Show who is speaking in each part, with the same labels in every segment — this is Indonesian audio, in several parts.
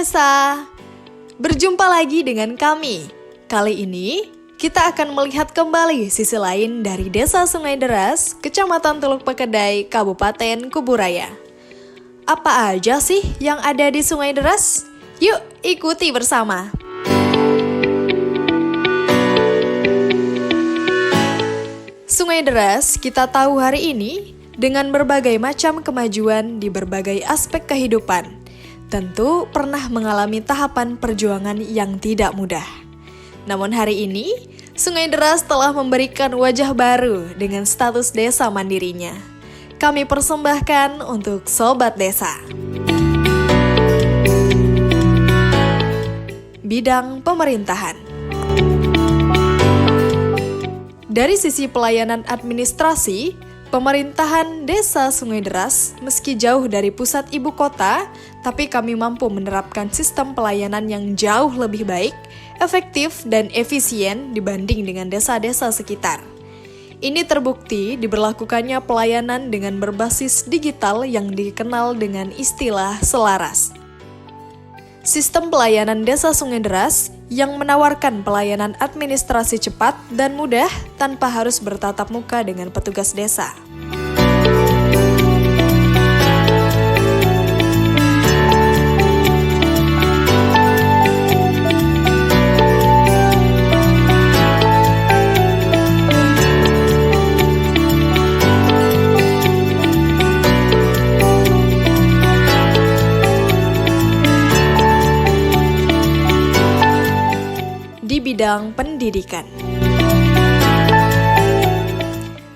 Speaker 1: Desa, berjumpa lagi dengan kami. Kali ini, kita akan melihat kembali sisi lain dari Desa Sungai Deras, Kecamatan Teluk Pekedai, Kabupaten Kuburaya. Apa aja sih yang ada di Sungai Deras? Yuk, ikuti bersama. Sungai Deras kita tahu hari ini dengan berbagai macam kemajuan di berbagai aspek kehidupan. Tentu pernah mengalami tahapan perjuangan yang tidak mudah. Namun hari ini, Sungai Deras telah memberikan wajah baru dengan status desa mandirinya. Kami persembahkan untuk Sobat Desa. Bidang pemerintahan. Dari sisi pelayanan administrasi, pemerintahan Desa Sungai Deras meski jauh dari pusat ibu kota, tapi kami mampu menerapkan sistem pelayanan yang jauh lebih baik, efektif, dan efisien dibanding dengan desa-desa sekitar. Ini terbukti diberlakukannya pelayanan dengan berbasis digital yang dikenal dengan istilah selaras. Sistem pelayanan Desa Sungai Deras yang menawarkan pelayanan administrasi cepat dan mudah tanpa harus bertatap muka dengan petugas desa. Di bidang pendidikan.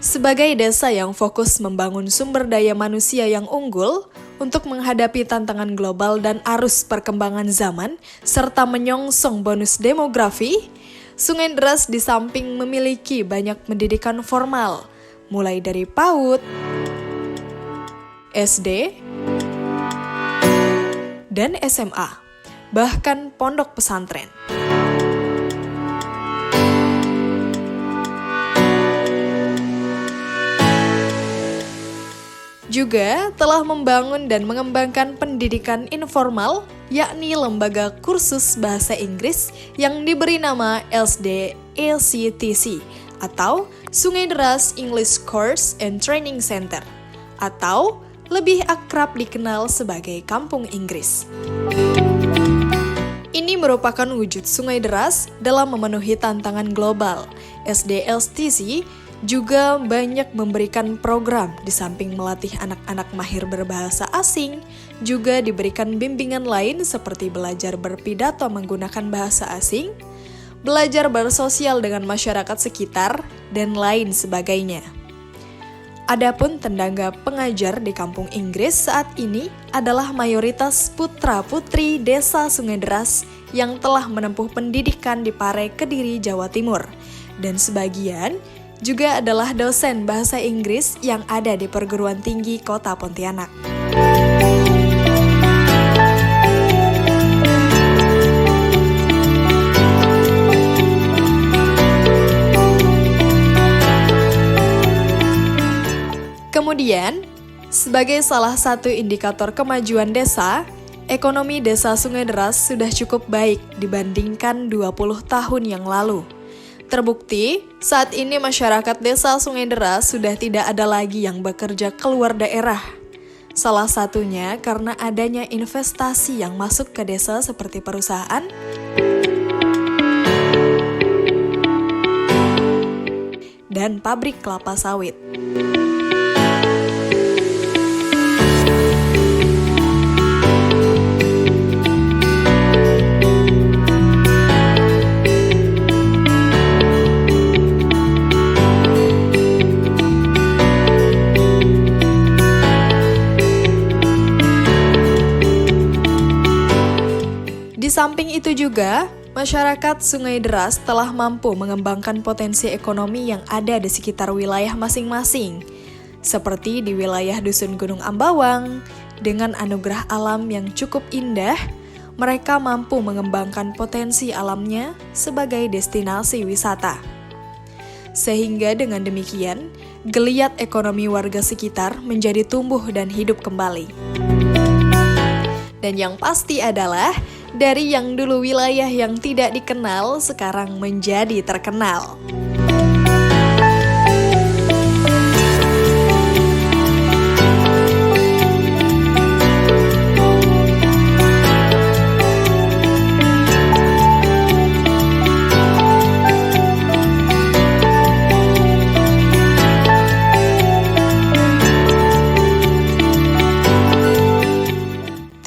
Speaker 1: Sebagai desa yang fokus membangun sumber daya manusia yang unggul untuk menghadapi tantangan global dan arus perkembangan zaman, serta menyongsong bonus demografi, Sungai Deras di samping memiliki banyak pendidikan formal, mulai dari PAUD, SD, dan SMA, bahkan pondok pesantren. Juga telah membangun dan mengembangkan pendidikan informal, yakni lembaga kursus bahasa Inggris yang diberi nama SDLCTC atau Sungai Deras English Course and Training Center, atau lebih akrab dikenal sebagai Kampung Inggris. Ini merupakan wujud Sungai Deras dalam memenuhi tantangan global. SDLCTC juga banyak memberikan program di samping melatih anak-anak mahir berbahasa asing, juga diberikan bimbingan lain seperti belajar berpidato menggunakan bahasa asing, belajar bersosial dengan masyarakat sekitar, dan lain sebagainya. Adapun tenaga pengajar di Kampung Inggris saat ini adalah mayoritas putra-putri Desa Sungai Deras yang telah menempuh pendidikan di Pare, Kediri, Jawa Timur, dan sebagian juga adalah dosen bahasa Inggris yang ada di perguruan tinggi Kota Pontianak. Kemudian, sebagai salah satu indikator kemajuan desa, ekonomi Desa Sungai Deras sudah cukup baik dibandingkan 20 tahun yang lalu. Terbukti, saat ini masyarakat Desa Sungai Deras sudah tidak ada lagi yang bekerja keluar daerah. Salah satunya karena adanya investasi yang masuk ke desa seperti perusahaan, dan pabrik kelapa sawit. Di samping itu juga, masyarakat Sungai Deras telah mampu mengembangkan potensi ekonomi yang ada di sekitar wilayah masing-masing. Seperti di wilayah Dusun Gunung Ambawang, dengan anugerah alam yang cukup indah, mereka mampu mengembangkan potensi alamnya sebagai destinasi wisata. Sehingga dengan demikian, geliat ekonomi warga sekitar menjadi tumbuh dan hidup kembali. Dan yang pasti adalah dari yang dulu wilayah yang tidak dikenal sekarang menjadi terkenal.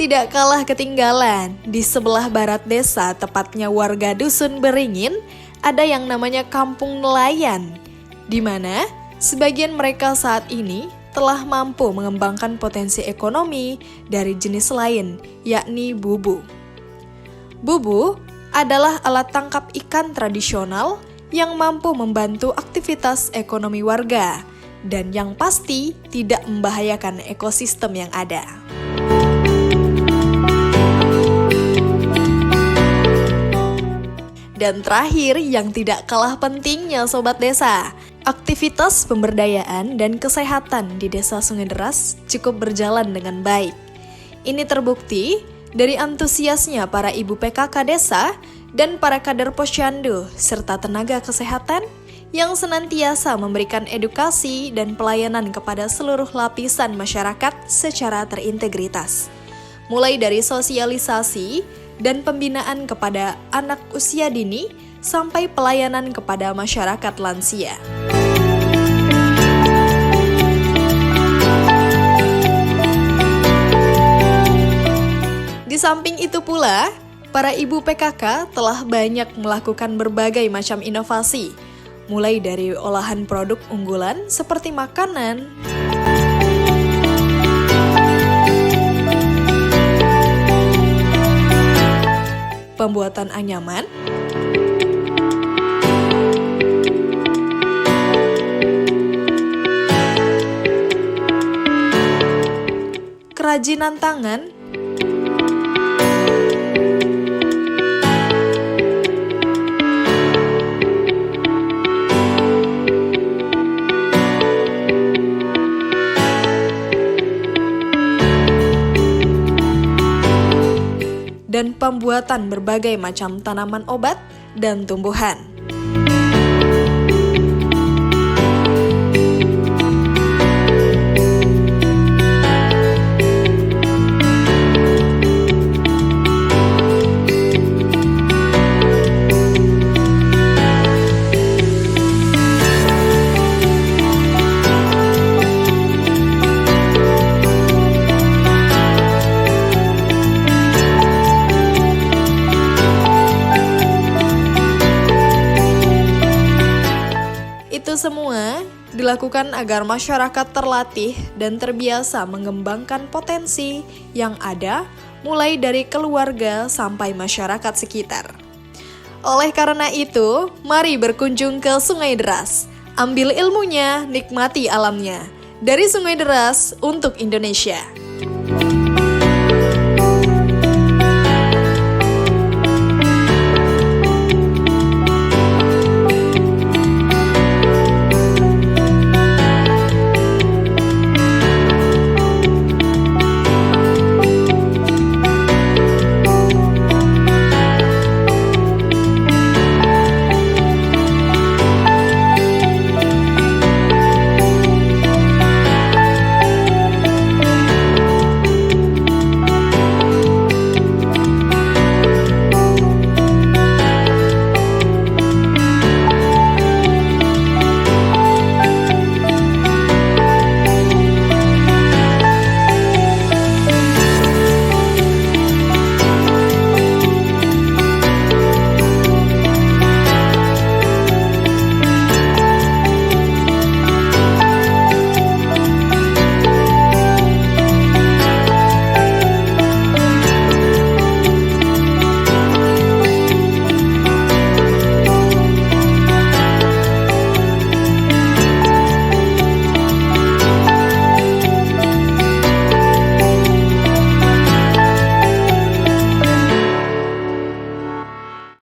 Speaker 1: Tidak kalah ketinggalan, di sebelah barat desa, tepatnya warga Dusun Beringin, ada yang namanya Kampung Nelayan, di mana sebagian mereka saat ini telah mampu mengembangkan potensi ekonomi dari jenis lain, yakni bubu. Bubu adalah alat tangkap ikan tradisional yang mampu membantu aktivitas ekonomi warga, dan yang pasti tidak membahayakan ekosistem yang ada. Dan terakhir, yang tidak kalah pentingnya Sobat Desa, aktivitas pemberdayaan dan kesehatan di Desa Sungai Deras cukup berjalan dengan baik. Ini terbukti dari antusiasnya para ibu PKK desa dan para kader posyandu serta tenaga kesehatan yang senantiasa memberikan edukasi dan pelayanan kepada seluruh lapisan masyarakat secara terintegritas. Mulai dari sosialisasi dan pembinaan kepada anak usia dini sampai pelayanan kepada masyarakat lansia. Di samping itu pula, para ibu PKK telah banyak melakukan berbagai macam inovasi, mulai dari olahan produk unggulan seperti makanan, pembuatan anyaman, kerajinan tangan, dan pembuatan berbagai macam tanaman obat dan tumbuhan. Itu semua dilakukan agar masyarakat terlatih dan terbiasa mengembangkan potensi yang ada, mulai dari keluarga sampai masyarakat sekitar. Oleh karena itu, mari berkunjung ke Sungai Deras. Ambil ilmunya, nikmati alamnya. Dari Sungai Deras untuk Indonesia.